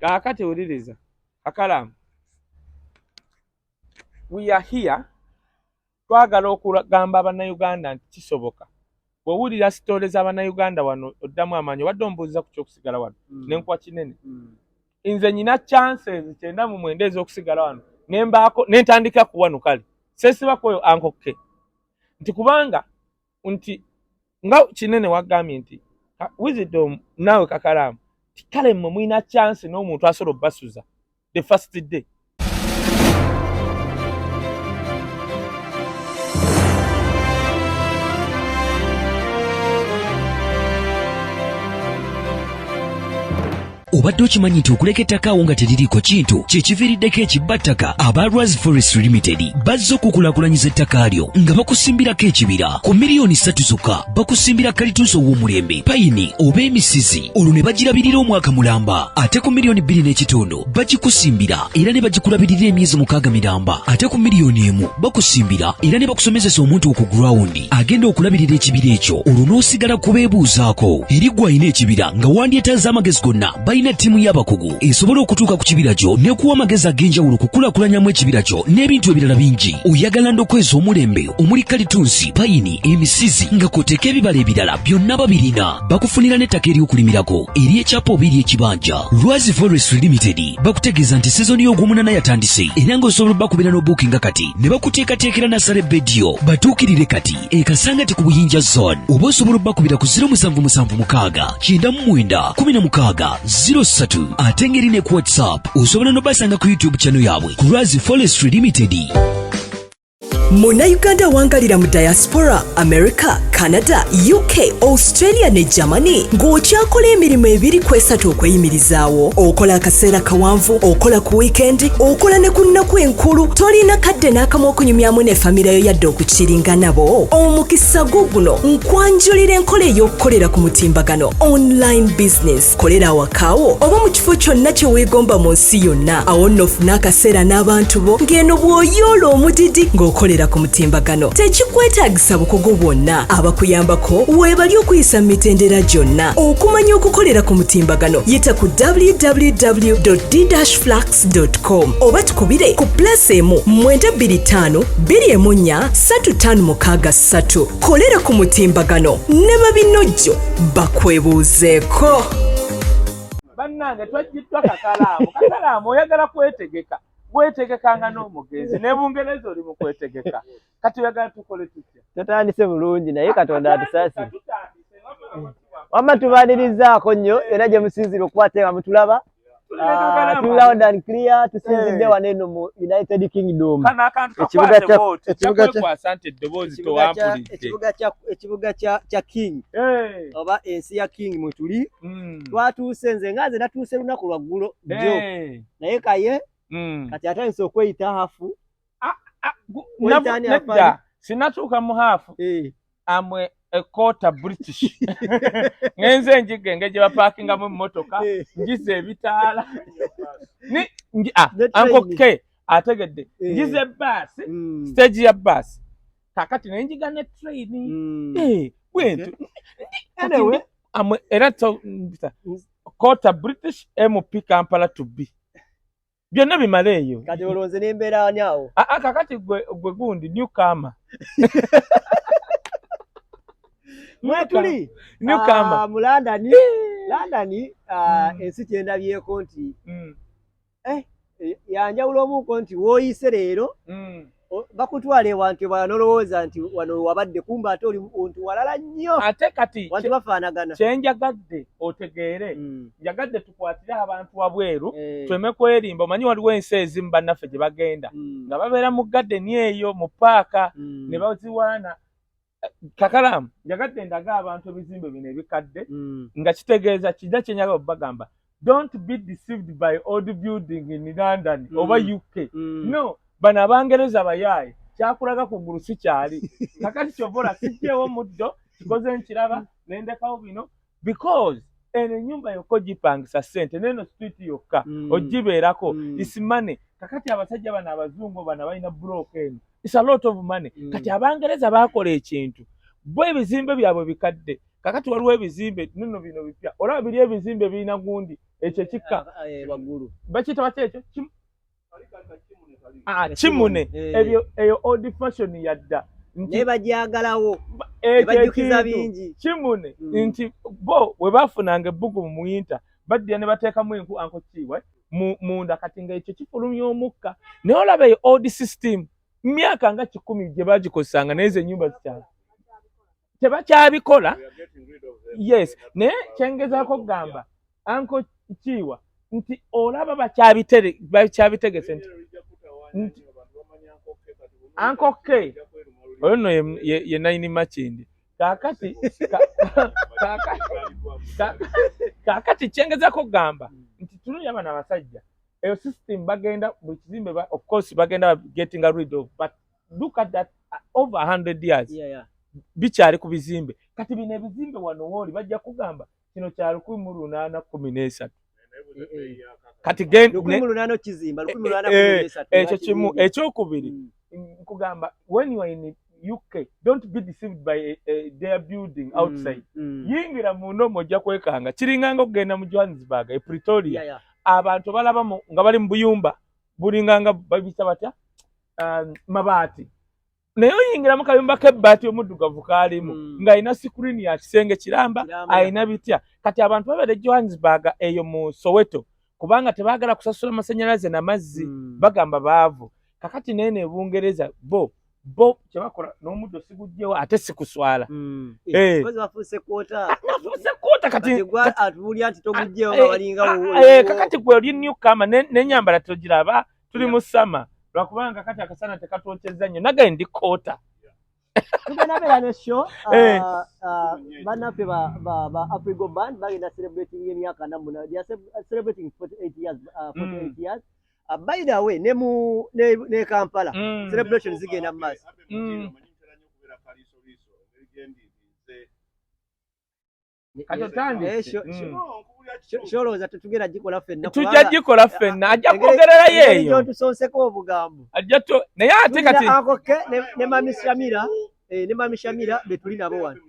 Kakati uliriza Kakalaamu, we are here twagala okugamba Abannayuganda nti kisoboka. Bw'owulira sitole z'Abannayuganda wano oddamu amaanyi wadde ombuuza ku ky'okusigala wano n'enkuba kinene. Nze nyina chances 99 ez'okusigala wano nembaako nentandika ku wano kale sesiba kwoyo ankoke nti kubanga nti nga kinene wagambye nti wisdom nawe Kakalaamu kale mmwe mulina chance n'omuntu asobola obbasuza the first day. Obadde okimanyi nti okuleka ettaka awo nga teririiko kintu kyekiviiriddeko ekibbattaka aba Rwaz Forest Limited bazze okukulaakulanyiza ettaka lyo nga bakusimbirako ekibira ku miliyoni 3 zokka. Bakusimbira kalituuso ow'omulembe payini oba emisizi olwo ne bagirabirira omwaka mulamba, ate ku miliyoni 2.5 bagikusimbira era ne bagikulabirira emyezi 6 miramba, ate ku miliyoni 1 bakusimbira era ne bakusomesesa omuntu ku ground agenda okulabirira ekibira ekyo olwo n'osigala kubeebuuzaako. Eri gwe alina ekibira nga wandyetaaza amagezi gonna balina ttiimu y'abakugu esobola okutuuka ku kibira kyo n'ekuwa amagezi ag'enjawulo okukulaakulanyamu ekibira kyo n'ebintu ebirala bingi. Oyagala ndokweza omulembe omuli kalitunsi payini emisizi nga kw'oteeka ebibala ebirala byonna babirina. Bakufunira n'ettaka ery'okulimirako ery'ekyapa oba ery'ekibanja. Rwaz Forest Limited bakutegeeza nti sizoni y'ogw'omunana yatandise era ng'osobola bakubira n'obuukinga kati ne bakuteekateekera nasale bediyo batuukirire kati ekasangati ku Buyinja zone, oba osobola bakubira ku 0776 ate ngeri ne ku WhatsApp osobola n'obasanga ku YouTube channel yaabwe ku Rwaz Forest Limited. Munnayuganda wangalira mu diaspora, America, Canada, UK, Australia ne Germany ng'okyakola emirimu 2-3 okweyimirizaawo. Okola akaseera kawanvu, okola ku weekend, okola ne ku nnaku enkulu, tolina kadde n'akamu okunyumyamu ne famire yo yadde okukiringa nabo. Omukisa guno nkwanjulira enkola ey'okukolera ku mutimbagano online business. Kolera awakaawo oba mu kifo kyonna kye weegomba mu nsi yonna. Awo nno ofuna akaseera n'abantu bo ng'eno bw'oyoola omudidi ng'okolera ku mutimbagano. Tekikwetaagisa bukugu bwonna. Abakuyambako weebali okuyisa mu mitendera gyonna. Okumanya okukolera ku mutimbagano yita ku www.d-flax.com oba tukubire ku +1 925 214 3563. Kolera ku mutimbagano ne babinojjo bakwebuuzeeko. Bannange twajjiddwa Kakalaamu. Kakalaamu oyagala kwetegeka. Wetegekanga n'omugenzi ne Bungereza oli mu kwetegeka. Kati oyagala tukole tutya? Tutandise bulungi naye Katonda atusasi. Wamma tubaanirizaako nnyo era gye musinzira okubateeka mutulaba. Loud and clear tusinzidde wano eno mu United Kingdom. Ekibuga kya King oba ensi ya King mwe tuli. Twatuuse nze nga nze natuuse lunaku lwaggulo jjo naye Kaye kati atandise okweyita hafu. Nedda sinatuuka mu hafu amwe a quarter British. Ngenze njigenge gye bapaakingamu emmotoka ngize ebitaala ankoke ategedde ngize basi stage ya basi kakati nenjiga ne train bwentu amwe era quarter British MP Kampala to be byonna bimaleeyo. Kati olowooza n'embeera ani awo? Kakati gwe gundi newcomer. Mwetuli mu London ensi kyendabyeko nti yanjawulo omuko nti wooyise leero bakutwala ewantu bwana nolowooza nti wano wabadde kumba ate oli muntu walala nnyo. Ate kati wantu bafaanagana. Kyenjagadde otegeere njagadde tukwatire abantu wabweru tweme kwerimba. Omanyi waliwo ensi ezimu bannaffe gye bagenda nga babeera mu gadeni eyo mu paaka ne baziwaana. Kakalaamu njagadde ndaga abantu ebizimbe bino ebikadde nga kitegeeza kijja kyenyaga obagamba don't be deceived by old building in London oba UK. No, bano Abangereza bayaaye kyakulaga ku ggulu si kyali. Kakati kyovola sijjeewo muddo kikoze nkiraba nendekawo bino because eno ennyumba yokka ogipangisa ssente neno street yokka ogibeerako is money. Kakati abasajja bano abazungu bano balina broke eno it's a lot of money. Kati Abangereza baakola ekintu bwe ebizimbe byabwe bikadde. Kakati waliwo ebizimbe nino bino bipya olaba biri ebizimbe birina gundi ekyo kika waggulu bakiyita batya ekyo kimune eyo old fashion yadda ne bajagalawo bajjukiza bingi kimune nti bo we bafunanga ebbugu mu winter badya ne bateekamu enku anko kiwa munda kati nga ekyo kifulumya omukka naye olaba eyo old system myaka nga 10 gye bagikozesanga n'ezo ennyumba zikyala tebakyabikola. Yes, naye kyengezaako kugamba anko kiwa nti olaba bakyabitegese nti anko K oyo nno ye Naini Makindi kakati kyengezaako kugamba nti tulungi abana abasajja eyo system bagenda buli kizimbe of course bagenda getting rid of, but look at that over 100 years bikyali ku bizimbe kati bino ebizimbe wano wooli bajja kugamba kino kya 1813 kati ekyo kimu. Ekyokubiri nkugamba when you are in UK don't be deceived by their building outside. Yingira muno mojja kwekanga kiringanga okugenda mu Johannesburg Pretoria abantu balaba nga bali mu buyumba bulinganga babita batya mabaati naye oyingira mu kayumba k'ebbaati omuddugavu kaalimu nga alina screen ya kisenge kiramba alina bitya kati abantu babere Johannesburg eyo mu Soweto kubanga tebaagala kusasula amasannyalaze n'amazzi bagamba baavu kakati nene Bungereza bo kyebakola n'omuddo sigujjewo ate sikuswala kozi bafuuse kwota kati atubuli anti togujjewo nga walinga kakati gwe oli newcomer n'ennyambala togiraba tuli mu summer lwakubanga kati akasana tekatwokyeza nnyo nagaye ndi koota tugenda beera ne show bannaffe ba Afrigo Band bagenda celebrating emyaka namuna they are celebrating 48 years. By the way ne Kampala celebration zigenda mu maaso sholoza tetugera gikola ffenna tujja gikola ffenna ajja kwogererayo eyo tusonseko obugambo ajja to naye ate kati akoke ne Mami Shamira betuli nabo wano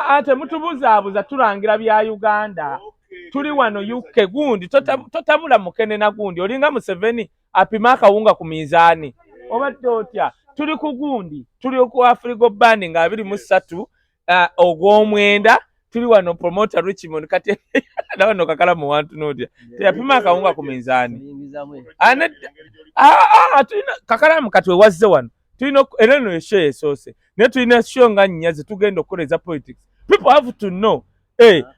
ate mutubuzaabuza tulangira bya Uganda tuli wano UK gundi totabula mukene na gundi olinga Museveni apima akawunga ku mizaani obadde otya tuli ku gundi tuli ku Afrigo Band nga 23 ogw'omwenda tuli wano promoter Richmond kati nabano kakala mu wantu notya teyapima akawunga ku mizaani tulina kakala mukatwe wazze wano tulina ereno eshe esose ne tulina show nga nnyaze tugenda okukoleza politics. People have to know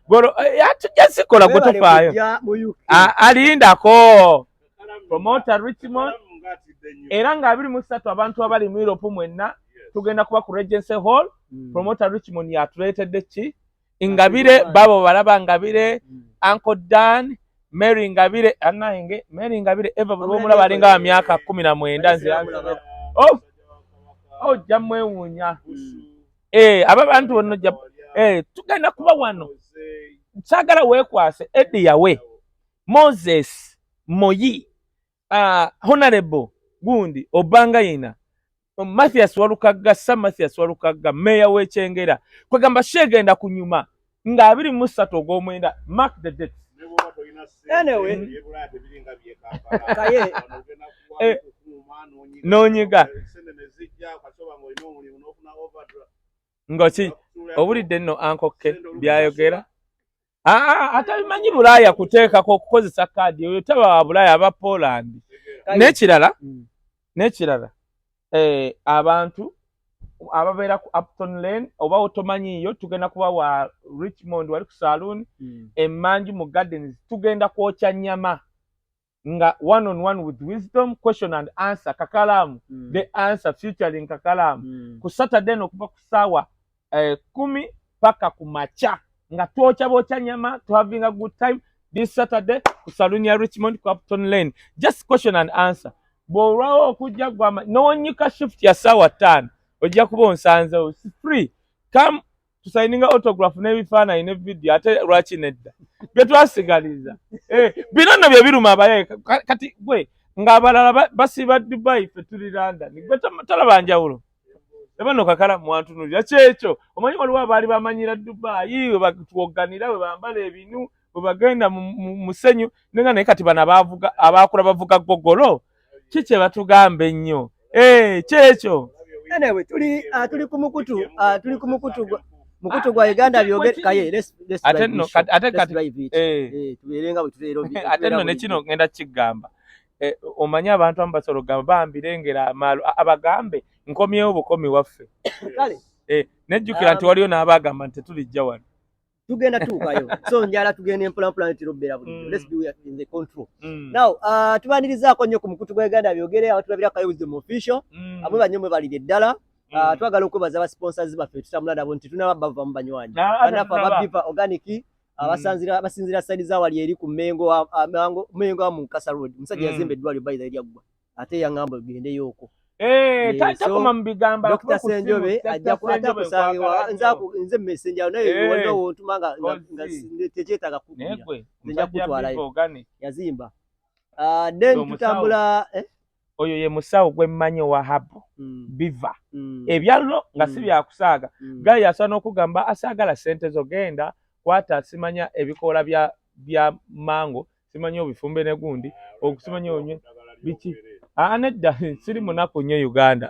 goro atujasikola gotofaayo alindako promoter Richmond era nga 23 abantu abali mu Europe mwenna tugenda kuba ku Regency Hall. Promoter Richmond yatuleetedde ki Ngabire babo balaba Ngabire Uncle Dan Mary Ngabire anange Mary Ngabire eva bomulaba alinga myaka 19 nziranze jamwewunya aba bantu bonna tugenda kuba wano sagala wekwase Eddie yawe Moses Moyi Honorable gundi Obangayina Mathias Walukaga Sam Mathias Walukaga Mayor w'Ekyengera kwegamba shegenda kunyuma nga 23 ogw'omwenda mark the date. Anyway Kaye nonyiga ngoki obulidde nno ankoke byayogera atabimanyi Bulaaya kuteekako okukozesa kaadi oyo taba wa Bulaaya aba Poland n'ekirala abantu ababeera ku Upton Lane oba otomanyiyo tugenda kuba wa Richmond wali ku saloon Emmanju mu Gardens tugenda kwokya nnyama nga one on one with wisdom question and answer Kakalaamu the answer featuring Kakalaamu ku Saturday n'okuva ku ssaawa 10 paka ku makya nga twokya bokya nnyama to having a good time this Saturday ku saloon ya Richmond ku Upton Lane just question and answer bw'olwawo okujja gwama n'onyika shift ya ssaawa 5 ojja kuba onsanzewo free come tusayininga autograph n'ebifaananyi ne video ate lwaki nedda bye twasigaliza bino nno bye biruma abaye kati gwe ng'abalala basiba Dubai ffe tuli London gwe talaba njawulo Ebano kakala mwantunulira kyekyo omanyi waliwo abaali bamanyira Dubai we batuoganira we bambala ebinu we bagenda musenyu nenga naye kati bana abakula bavuga gogolo kiki batugamba ennyo kyekyo anyway tuli ku mukutu gwa Uganda byogere Kaye ate kati tubeerenga bwe tubeero ate nno ne kino ngenda kigamba omanyi abantu ambasolo gamba bambirengera amaalo abagambe nkomyewo bukomi waffe kale nejjukira nti waliyo n'abagamba nti tetulijja wano tugenda tuukayo so njala tugenda empulampula tirobera buli let's be in the control now tubanirizaako nnyo ku mukutu gwa Uganda byogere awo tulabira Kaye wisdom official amwe banyomwe balire ddala twagala okwebaza aba sponsors baffe tutambula nabo nti tunaba bava mu banywanyi banafa ababipa organic abasinzira side za wali eri ku Mengo mu Nkasa Road musajja yazimba eddwaliro by the area gwa ate yangamba gende yoko takoma mbigamba Dr. Senjobe ajja kusangibwa nze messenger naye waliwo ntumanga nga tekyetaaga kukunya nja kutwalayo yazimba then tutambula oyo ye musawo gwemmanyi wa habo biva ebyalo nga si byakusaaga gaye yasana okugamba asaagala sente zogenda kwata simanya ebikola bya mango simanya obifumbe ne gundi okusimanya onye biki nedda siri munaku nnyo Uganda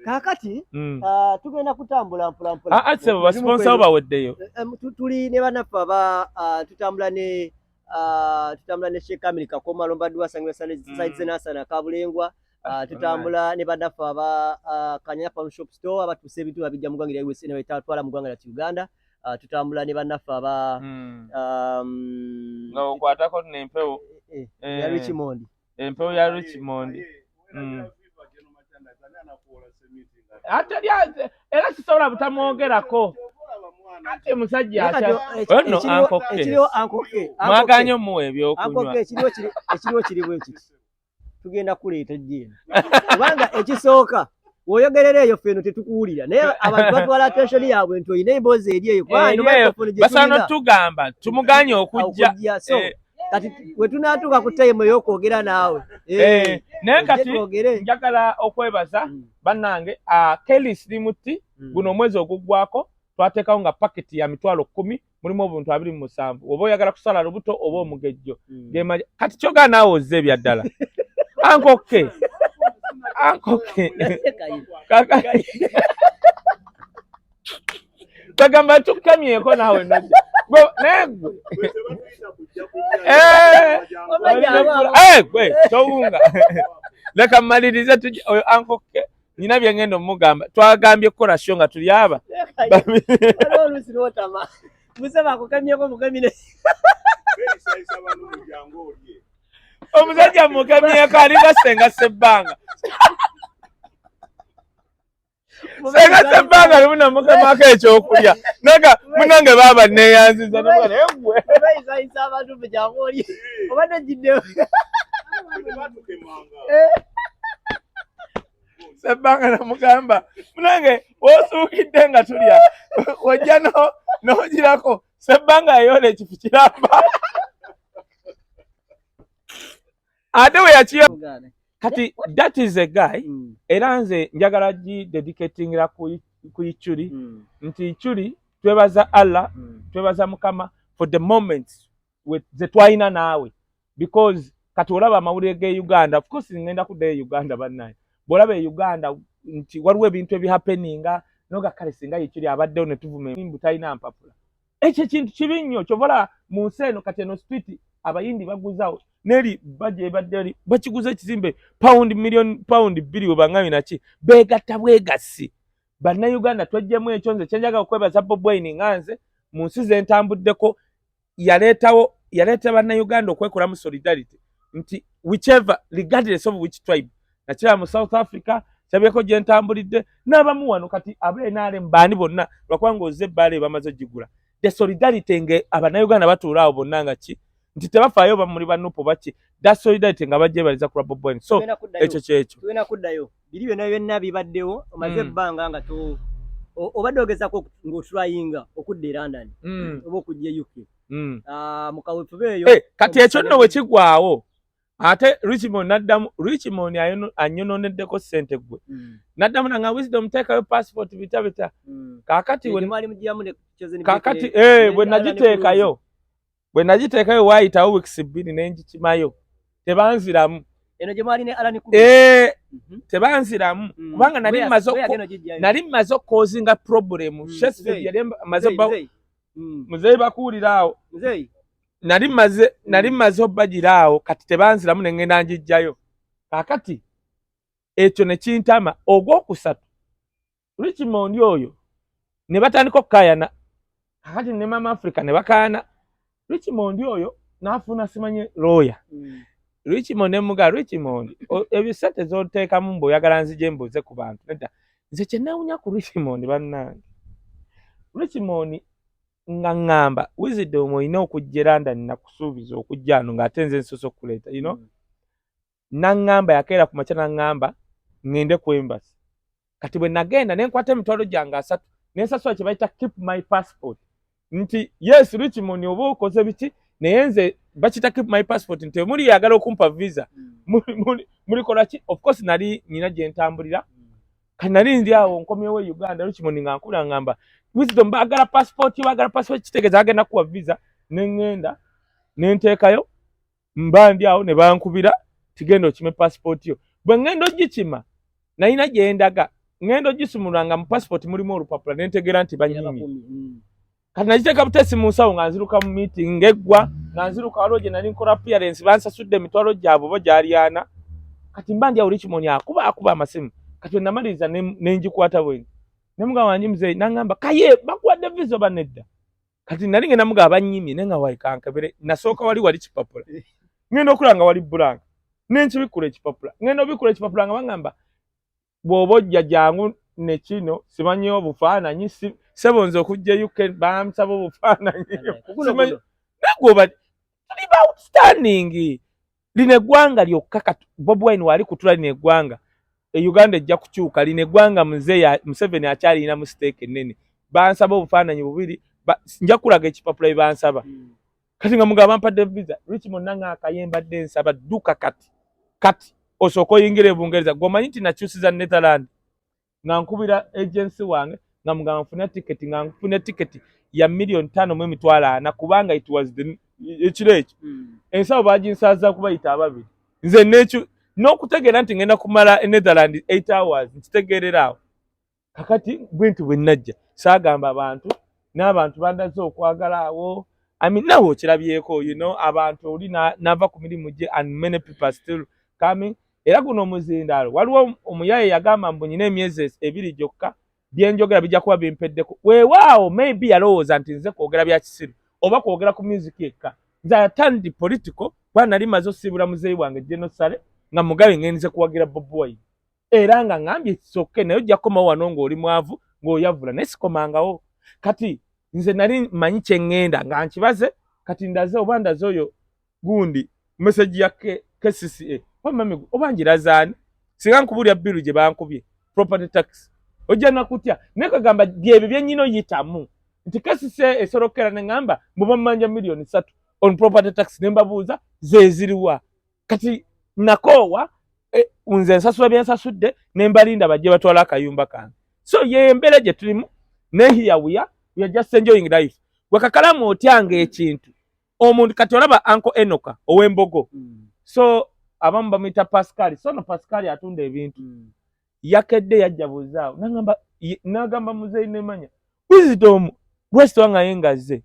kakati tugenda kutambula mpolampola sebo basponsa baweddeyo tuli ne banaffe tutambula ne Sheikh America Koma Lombadwa Sangwe Sites Nasana Kabulengwa tutambula ne banaffe Kanyanya Farm Shop Store abatuse ebitu babijja mugwangira iwe sene wetatwala mugwangira Uganda tutambula ne banaffe nga okwatako nempewo ya Richmond empewo ya Richmond era kisobola butamwogerako ate musajja mwaganye muwe ebyokunywa ekiriwo kiriwo ekiti tugenda kuleeta ejjeena kubanga ekisooka woyogerera eyo ffeno tetukuwulira naye abantu batwala attention yaabwe nti oyina emboozi eri eyo basana tugamba tumuganye okujja kati we tunaatuuka ku time ey'okwogera naawe naye kati njagala okwebaza bannange Kelis Limuti guno omwezi oguggwako twateekawo nga paketi ya 10,000 mulimu obuntu 27 oba oyagala kusala lubuto oba omugejjo kati kyogala naawe ozze ebyaddala ankoke bagamba tukamyeko naawe nojja gwe towunga leka mmalirize oyo ankoke nina byengenda omugamba twagambye kukola sho nga tuli aba omusajja mukamyeko alinga senga sebbanga senga sebbanga limuna mukamako ekyokulya naga munange baba neyanziza negwe sebbanga namugamba munange osuukidde nga tulya ojja n'ogirako sebbanga yayola ekifu kiramba ate we yakiyo kati that is a guy era nze njagala dedicatingira ku Ichuli nti Ichuli twebaza Allah twebaza Mukama for the moments ze twalina naawe because kati olaba amawulire ge Uganda of course ngenda kuddayo Uganda bannaye bwolaba Uganda nti waliwo ebintu ebihappeninga noga kale singa Ichuli abaddewo ne tuvuma embu talina mpapula ekyo kintu kibi nnyo kyobola mu nsi eno kati eno street abayindi baguzawo neri baje ebadde bakiguza ekizimbe million pound 2 obangabi naki begatta bwegasi bannayuganda twejjemu ekyo nze kyenjaga okwebaza Bob Wine nganze mu nsi ze ntambuddeko yaleeta bannayuganda okwekola mu solidarity nti whichever regardless of which tribe nakira mu South Africa kyabyeko gye ntambulidde n'abamu wano kati abenaale mbaani bonna lwakwanga ozze ebbaala bamaze ogigula the solidarity nge abannayuganda batuula awo bonna nga ki nti tebafaayo bamuli bannupo baki that solidarity nga bagyebaliza ku Bob Wine so ekyo kyekyo tugenda kuddayo biri byonna bibaddewo omaze ebbanga nga obadde ogezako ng'otryinga okudda e London oba okujja UK mu kaweefube eyo kati ekyo nno bwe kigwawo ate Richmond anyononeddeko ssente gwe naddamu nanga Wisdom teekayo passport bita kakati bwe nagiteekayo waayitawo weeks 2 nenjikimayo tebanziramu tebanziramu kubanga nali mmaze okkozinga problem Shakespeare yali amaze muzeeyi bakuwuliraawo nali mmaze obbagiraawo kati tebanziramu ne ngenda njijjayo kakati ekyo ne kintama ogwokusatu Richmond oyo ne batandika okukayana kakati ne Mama Africa ne bakaana Richmond oyo n'afuna simanye lawyer Richmond emuga Richmond ebisate zoteekamu mb'oyagala nzije mbuze ku bantu nedda nze kye nawunya ku Richmond bannange Richmond nga ngamba Wisdom oyina okujja London nakusuubiza okujja ano ng'ate nze nsoose okuleeta nangamba yakeera ku makya nangamba ngende ku embassy kati bwe nagenda ne nkwata emitwalo gyange 3 nensasula kye bayita keep my passport nti yes Richmond oba okoze biki naye nze bakita keep my passport nti muli yagala okumpa visa muli kola ki of course nali nyina gye ntambulira kati nali ndi awo nkomyewo Uganda Richmond nga nkula ngamba Wisdom bagala passport kitegeeza agenda kuwa visa nengenda nenteekayo mba ndi awo ne bankubira tigenda okime passport yo bwe ngenda ogikima nalina gye ndaga ngenda ogisumulanga mu passport mulimu olupapula nentegeera nti banyimye kati nagiteeka butesi mu nsawo nga nziruka mu meeting eggwa nga nziruka waliwo gye nali nkola appearance bansasudde emitwalo gyabwe bo gyali 4 kati mba ndi awo Richmond akuba amasimu kati we namaliriza nenjikwata bwe nemuga wanji muzeeyi nangamba Kaye bakuwadde visa oba nedda kati nali ngenda muga banyimye nenga waikankebere nasooka wali kipapula ngenda okulanga wali blank nenkibikula ekipapula ngenda obikula ekipapula nga bangamba bw'oba ojja jangu ne kino simanyi obufaananyi sebonze okujja UK bamusaba obufaananyi nagoba liba outstanding line eggwanga lyokka kati Bobi Wine wali kutula line eggwanga Uganda ejja kukyuka line eggwanga muzeeyi Museveni akyalina mu stake ennene bansaba obufaananyi bubiri nja kulaga ekipapula bansaba kati nga mugamba mpadde visa Richmond nanga akayembadde nsaba dduka kati osooka oyingira Bungereza gomanyi nti nakyusiza Netherland nga nkubira agency wange nga mugamba nfune tiketi ya $5,400,000 kubanga it was ekiro ekyo ensawo baginsaza kubayita ababiri nze nekyo n'okutegeera nti ngenda kumala Netherland 8 hours nkitegeerera awo kakati bwintu bwe najja saagamba abantu n'abantu bandaze okwagala awo nawe okirabyeko abantu oli nava ku mirimu gye and many people still coming era guno omuzindaalo waliwo omuyaye yagamba mbu nyina emyezi 2 gyokka byenjogera bijja kuba bimpeddeko weewaawo maybe yalowooza nti nze kwogera bya kisiru oba kwogera ku music yekka nze atandi political kuba nali maze osiibula muzeeyi wange Genosale nga Mugabe ngenze kuwagira Bobi Wine era nga ngambye kisoke naye ojja kukomawo wano ng'oli mwavu ng'oyavula naye sikomangawo kati nze nali manyi kye ngenda nga nkibaze kati ndaze oba ndaze oyo gundi message ya KCCA mami oba njirazaani singa nkubulya biru gye bankubye property tax ojja nakutya naye kagamba byebyo byennyina oyitamu nti KCCA esorokera ne ngamba mbuba mmanja $3,000,000 on property tax ne mbabuuza zeziriwa kati nakoowa nze nsasula byensasudde ne mbalinda bajje batwala akayumba kange so ye embeera gye tulimu ne here we are just enjoying life gwe Kakalaamu otyanga ekintu omuntu kati olaba Uncle Enoka ow'Embogo so abamu bamuyita Pascal so no Pascal atunda ebintu yakedde yajja buzaawo nagamba muzeeyi nemanya Wisdom West wanga yengaze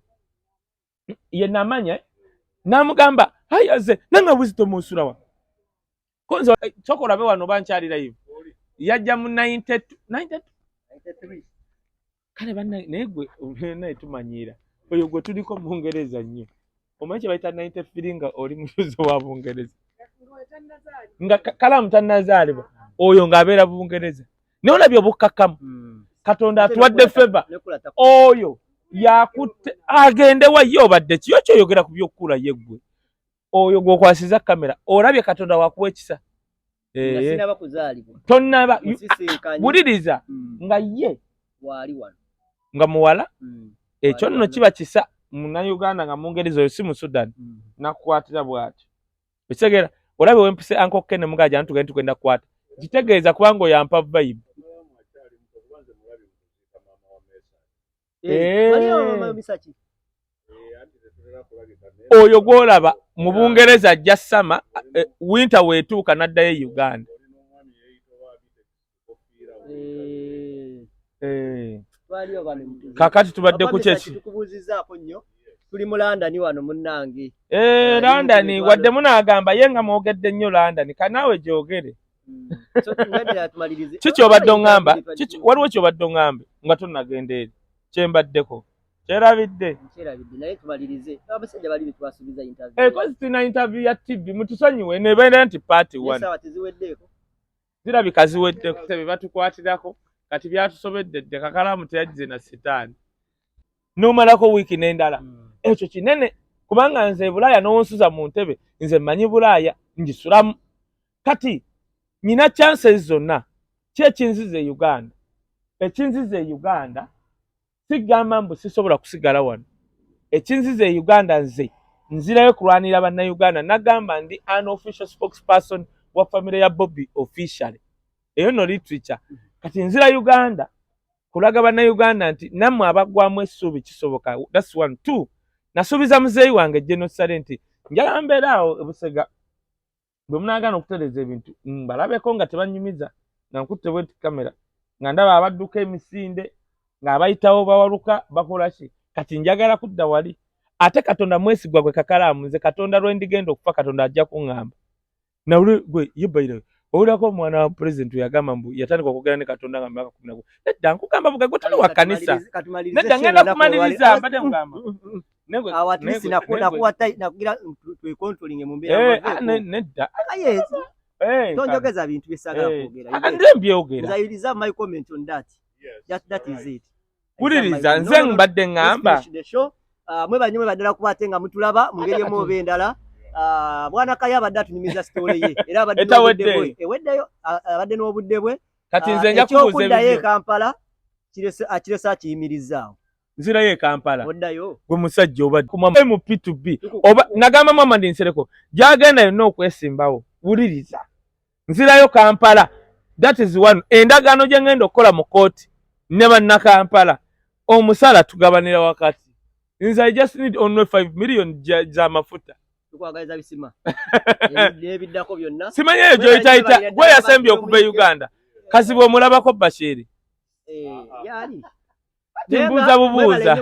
ye namanya namugamba hayaze nanga Wisdom osulawa konzo chokolabe wano bankyalira hivi yajja mu 93 kale banna negwe naye tumanyira oyo gwe tuliko mu Bungereza nnyo omanyi bayita 93 nga oli mutuzo wa Bungereza nga Kalaamu tannazaalibwa oyo ng'abeera Bungereza naye olabye obukkakkamu Katonda atuwadde favor oyo yakutte agende wayo obadde kiyo kyoyogera ku by'okkula yeggwe oyo gw'okwasiza kamera olabye Katonda wakuwa ekisa sinaba kuzaalibwa tonnaba buliriza nga ye wali wano nga muwala ekyo nno kiba kisa Munayuganda nga Mungereza oyo si mu Sudan nakukwatira bw'ati ekitegeera olabe wempise Uncle Ken mugaja ntugenda tugenda kwata kitegeeza kubanga yampa vibe oyo gwolaba mu Bungereza ajja sama winter wetuuka naddayo Uganda. Kakati tubadde ku kyeki tukubuuzizaako nnyo tuli mu London wano munnange. London wadde munaagamba ye nga mwogedde nnyo London kanaawe gyogere. Kiki obadde oŋŋamba waliwo kyobadde oŋŋambe nga tonnagenda eri kyembaddeko kyerabidde naye tumalirize abasajja bali bitwasubiza interview kozi tina interview ya TV mutusonyiwe nebeera nti party one sawa tiziweddeeko zirabika ziweddeko tebe batukwatirako kati byatusobeddedde Kakalaamu teyajje na sitaani n'omalako wiiki n'endala ekyo kinene kubanga nze Bulaaya n'onsuza mu ntebe nze mmanyi Bulaaya ngisulamu kati nina chances zonna kyekinzize Uganda ekinzize Uganda sigamba mbu sisobola kusigala wano ekinzize Uganda nze nzirayo kulwanira bannayuganda nagamba ndi unofficial spokesperson wa family ya Bobby officially eyo no literature kati nzira Uganda kulaga bannayuganda nti nammwe abagwamu essuubi kisoboka that's one two nasuubiza muzeeyi wange Genocide nti njagala mbeera awo e Busega bwe munaagana okutereza ebintu balabeko nga tebanyumiza nga nkutte bweti kamera nga ndaba abadduka emisinde ng'abayitawo bawaluka bakola ki kati njagala kudda wali ate Katonda mwesigwa gwe Kakalaamu nze Katonda lwe ndigenda okufa Katonda ajja kuŋŋamba nawule gwe yebayira owulako omwana wa president yagamba mbu yatandika okwogera ne Katonda nga myaka 10 nedda nkugamba buga gwe tali wa kanisa nedda ngenda kumaliriza mbadde nkugamba awatisi nakugira twekontrolinge mu mbeera nedda tonjogeza bintu byesagala kwogera nze mbyogera nzayiriza my comment on that that is it wuliriza nze mbadde ngamba mwe banyume baddala kubate nga mutulaba mu ngeri emu oba endala bwana Kaye abadde atunyumiza story ye era eweddeyo abadde n'obudde bwe kati nze nja kubuuza ebyo Kampala kirese akiyimirizaawo nzirayo e Kampala oddayo gwe musajja obadde kumwa mu P2B oba nagamba mama ndi nsereko gyagenda yonna okwesimbawo wuliriza nzirayo Kampala that is one endagaano gye ngenda okukola mu kooti ne banna Kampala omusala tugabanira wakati nze I just need only 5 million za mafuta tukwagaliza bisima ebiddako byonna simanyi eyo gyoyitayita gwe yasembye okuva Uganda kazi bw'omulabako Bashiri yali timbuza bubuuza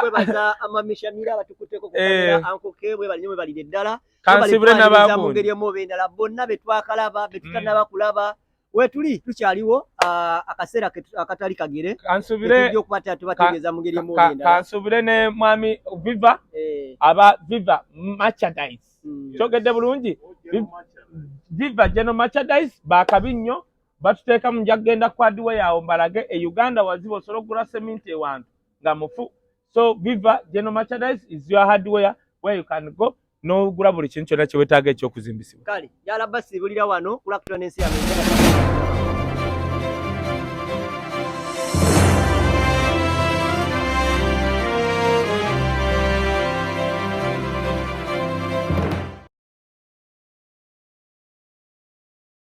kwebaza amamishamira batukuteko kukamera Uncle K bwe bali nyome balide ddala kansibule n'abagundi mu ngeri emu oba endala bonna betwakalaba betutanaba kulaba wetuli tukyaliwo akaseera akatali kagere kansubire okubata tubategeeza mu ngeri emu oba endala kansubire ne mwami Viva aba Viva merchandise kyogedde bulungi Viva General merchandise bakabinyo batuteeka mu njagenda kwadiwe yawo mbalage e Uganda wazibo osobola okugula seminti ewantu nga mufu so Viva General merchandise is your hardware where you can go n'ogula buli kintu kyonna kye weetaaga ekyokuzimbisibwa kale yalaba sibulira wano kulakutwa n'ensi ya